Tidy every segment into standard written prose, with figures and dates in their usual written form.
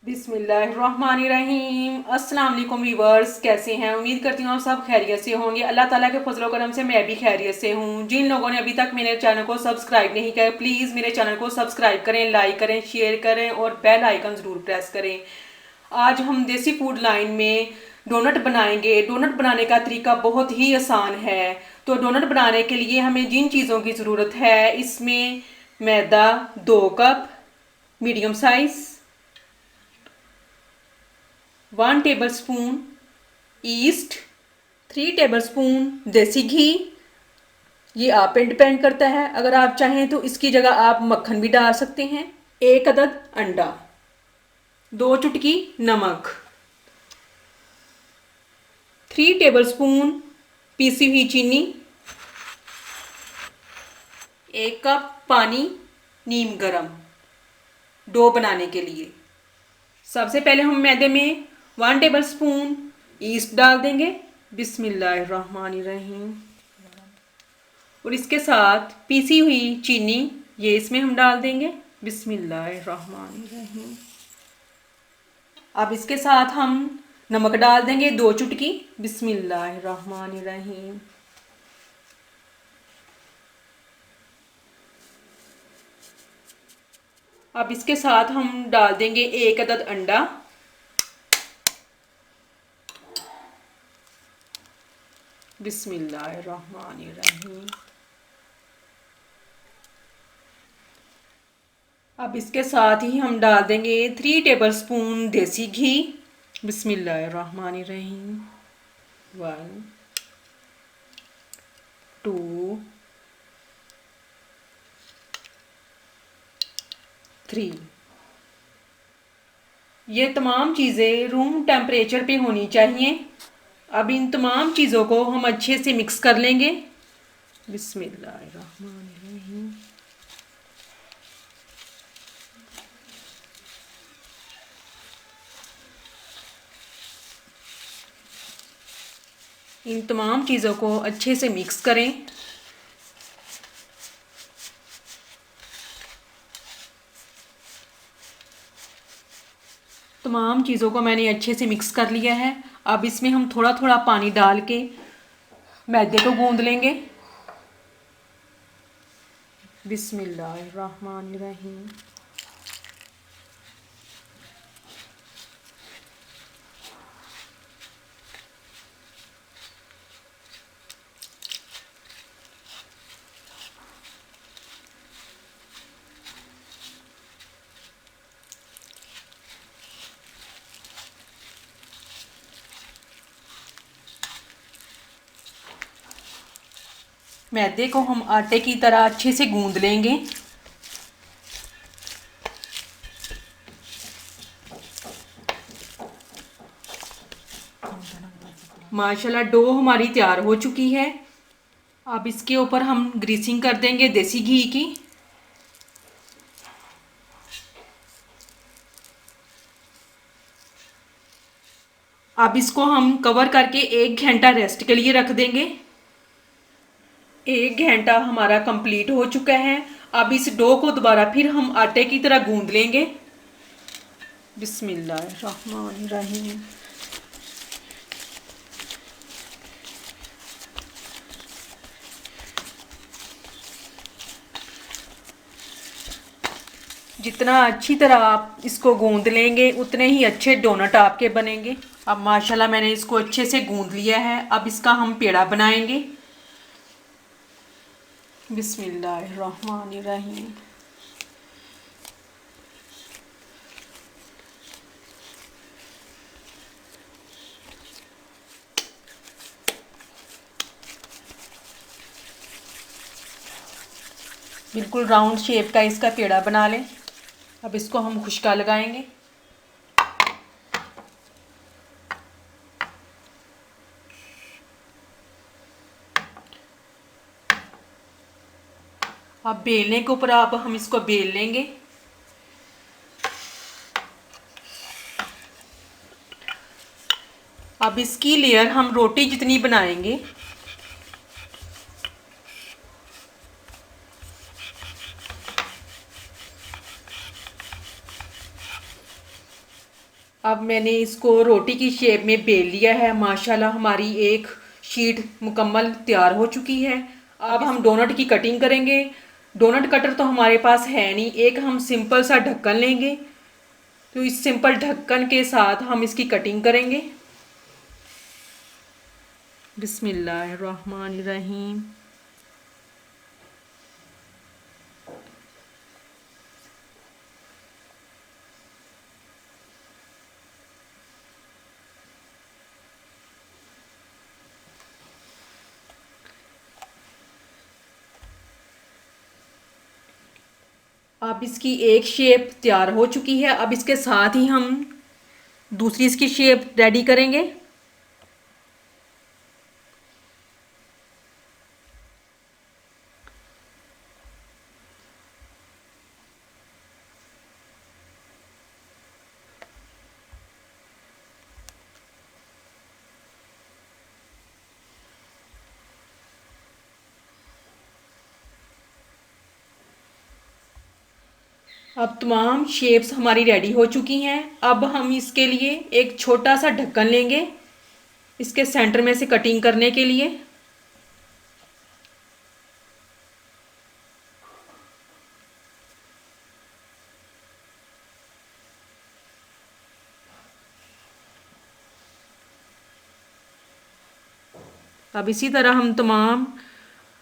बिस्मिल्लाहिर्रहमानिर्रहीम। अस्सलाम वालेकुम व्यूवर्स, कैसे हैं? उम्मीद करती हूँ आप सब खैरियत से होंगे। अल्लाह ताला के फजल करम से मैं भी खैरियत से हूँ। जिन लोगों ने अभी तक मेरे चैनल को सब्सक्राइब नहीं किया, प्लीज़ मेरे चैनल को सब्सक्राइब करें, लाइक करें, शेयर करें और बेल आइकन ज़रूर प्रेस करें। आज हम देसी फूड लाइन में डोनट बनाएंगे। डोनट बनाने का तरीका बहुत ही आसान है। तो डोनट बनाने के लिए हमें जिन चीज़ों की ज़रूरत है, इसमें मैदा 2 cup medium size, 1 tablespoon east, 3 tablespoon देसी घी। ये आप पे डिपेंड करता है, अगर आप चाहें तो इसकी जगह आप मक्खन भी डाल सकते हैं। 1 अदद अंडा, 2 चुटकी नमक, 3 टेबलस्पून पीसी हुई चीनी, 1 कप पानी नीम गरम डो बनाने के लिए। सबसे पहले हम मैदे में 1 टेबलस्पून ईस्ट डाल देंगे। बिस्मिल्लाहिर्रहमानिर्रहीम। और इसके साथ पीसी हुई चीनी ये इसमें हम डाल देंगे। बिस्मिल्लाहिर्रहमानिर्रहीम। अब इसके साथ हम नमक डाल देंगे 2 चुटकी। बिस्मिल्लाहिर्रहमानिर्रहीम। अब इसके साथ हम डाल देंगे 1 अदद अंडा। बिस्मिल्लाहिर्रहमानिर्रहीम। अब इसके साथ ही हम डाल देंगे 3 टेबलस्पून देसी घी। बिस्मिल्लाहिर्रहमानिर्रहीम। 1 2 3। ये तमाम चीज़ें रूम टेम्परेचर पे होनी चाहिए। अब इन तमाम चीज़ों को हम अच्छे से मिक्स कर लेंगे। बिस्मिल्लाहिर्रहमानिर्रहीम। इन तमाम चीज़ों को अच्छे से मिक्स करें। तमाम चीज़ों को मैंने अच्छे से मिक्स कर लिया है। अब इसमें हम थोड़ा थोड़ा पानी डाल के मैदे को गूंद लेंगे। बिस्मिल्लाहिर्रहमानिर्रहीम। मैदे को हम आटे की तरह अच्छे से गूंद लेंगे। माशाल्लाह डो हमारी तैयार हो चुकी है। अब इसके ऊपर हम ग्रीसिंग कर देंगे देसी घी की। अब इसको हम कवर करके 1 घंटा रेस्ट के लिए रख देंगे। 1 घंटा हमारा कंप्लीट हो चुका है। अब इस डो को दोबारा फिर हम आटे की तरह गूंद लेंगे। बिस्मिल्लाहिर्रहमानिर्रहीम। जितना अच्छी तरह आप इसको गूंद लेंगे उतने ही अच्छे डोनट आपके बनेंगे। अब माशाल्लाह मैंने इसको अच्छे से गूंद लिया है। अब इसका हम पेड़ा बनाएंगे। बिस्मिल्लाहिर्रहमानिर्रहीम। बिल्कुल राउंड शेप का इसका पेड़ा बना लें। अब इसको हम खुशका लगाएंगे। अब बेलने के ऊपर अब हम इसको बेल लेंगे। अब इसकी लेयर हम रोटी जितनी बनाएंगे अब मैंने इसको रोटी की शेप में बेल लिया है। माशाल्लाह हमारी एक शीट मुकम्मल तैयार हो चुकी है। अब हम डोनट की कटिंग करेंगे। डोनट कटर तो हमारे पास है नहीं, एक हम सिंपल सा ढक्कन लेंगे। तो इस सिंपल ढक्कन के साथ हम इसकी कटिंग करेंगे। बिस्मिल्लाहिर्रहमानिर्रहीम। अब इसकी एक शेप तैयार हो चुकी है। अब इसके साथ ही हम दूसरी इसकी शेप रेडी करेंगे। अब तमाम शेप्स हमारी रेडी हो चुकी हैं। अब हम इसके लिए एक छोटा सा ढक्कन लेंगे इसके सेंटर में से कटिंग करने के लिए। अब इसी तरह हम तमाम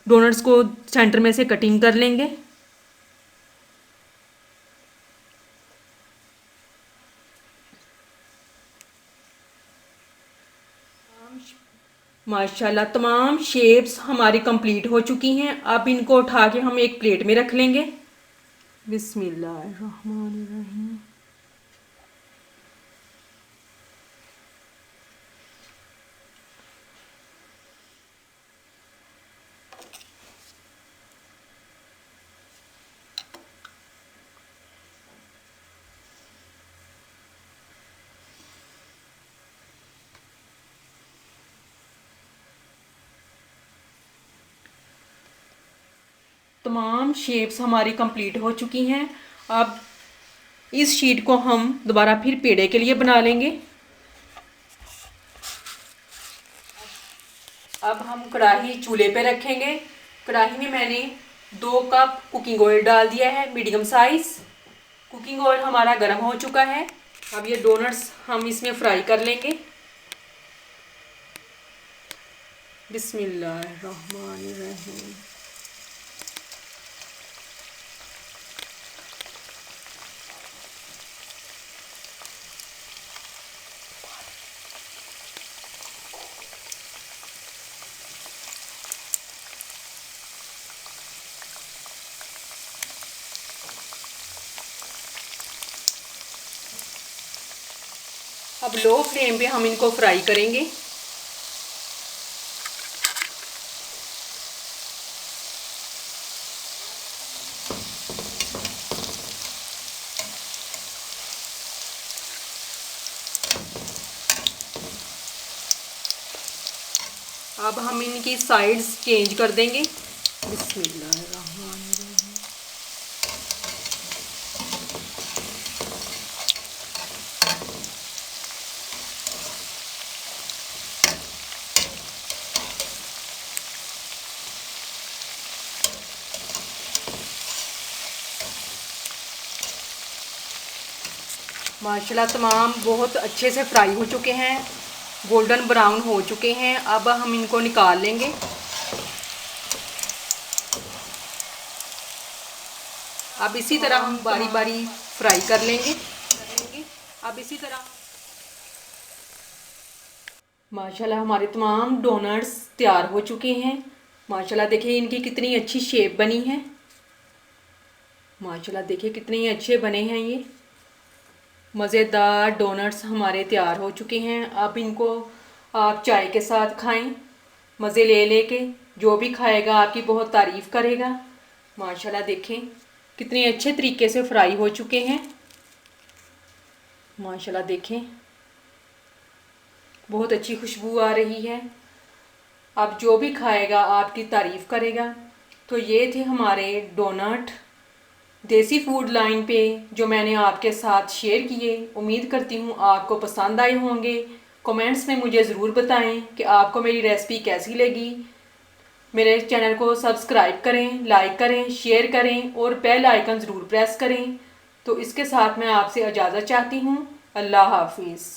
डोनट्स को सेंटर में से कटिंग कर लेंगे। माशाल्लाह तमाम शेप्स हमारी कंप्लीट हो चुकी हैं। अब इनको उठा के हम एक प्लेट में रख लेंगे। बिस्मिल्लाहिर्रहमानिर्रहीम। तमाम शेप्स हमारी कंप्लीट हो चुकी हैं। अब इस शीट को हम दोबारा फिर पेड़े के लिए बना लेंगे। अब हम कढ़ाई चूल्हे पे रखेंगे। कढ़ाई में मैंने 2 कप कुकिंग ऑयल डाल दिया है, मीडियम साइज। कुकिंग ऑयल हमारा गर्म हो चुका है। अब ये डोनट्स हम इसमें फ्राई कर लेंगे। बिस्मिल्लाहिर्रहमानिर्रहीम। अब लो फ्लेम पे हम इनको फ्राई करेंगे। अब हम इनकी साइड्स चेंज कर देंगे। बिस्मिल्लाहिर्रहमानिर्रहीम। माशाल्लाह तमाम बहुत अच्छे से फ्राई हो चुके हैं, गोल्डन ब्राउन हो चुके हैं। अब हम इनको निकाल लेंगे। अब इसी तरह हम बारी बारी फ्राई कर लेंगे। अब इसी तरह माशाल्लाह हमारे तमाम डोनट्स तैयार हो चुके हैं। माशाल्लाह देखिए इनकी कितनी अच्छी शेप बनी है। माशाल्लाह देखिए कितने अच्छे बने हैं। ये मज़ेदार डोनट्स हमारे तैयार हो चुके हैं। अब इनको आप चाय के साथ खाएं, मज़े ले लेके। जो भी खाएगा आपकी बहुत तारीफ़ करेगा। माशाल्लाह देखें कितने अच्छे तरीके से फ्राई हो चुके हैं। माशाल्लाह देखें बहुत अच्छी खुशबू आ रही है। अब जो भी खाएगा आपकी तारीफ़ करेगा। तो ये थे हमारे डोनट। देसी फूड लाइन पे जो मैंने आपके साथ शेयर किए, उम्मीद करती हूँ आपको पसंद आए होंगे। कमेंट्स में मुझे ज़रूर बताएं कि आपको मेरी रेसिपी कैसी लगी। मेरे चैनल को सब्सक्राइब करें, लाइक करें, शेयर करें और बेल आइकन ज़रूर प्रेस करें। तो इसके साथ मैं आपसे इजाज़त चाहती हूँ। अल्लाह हाफिज़।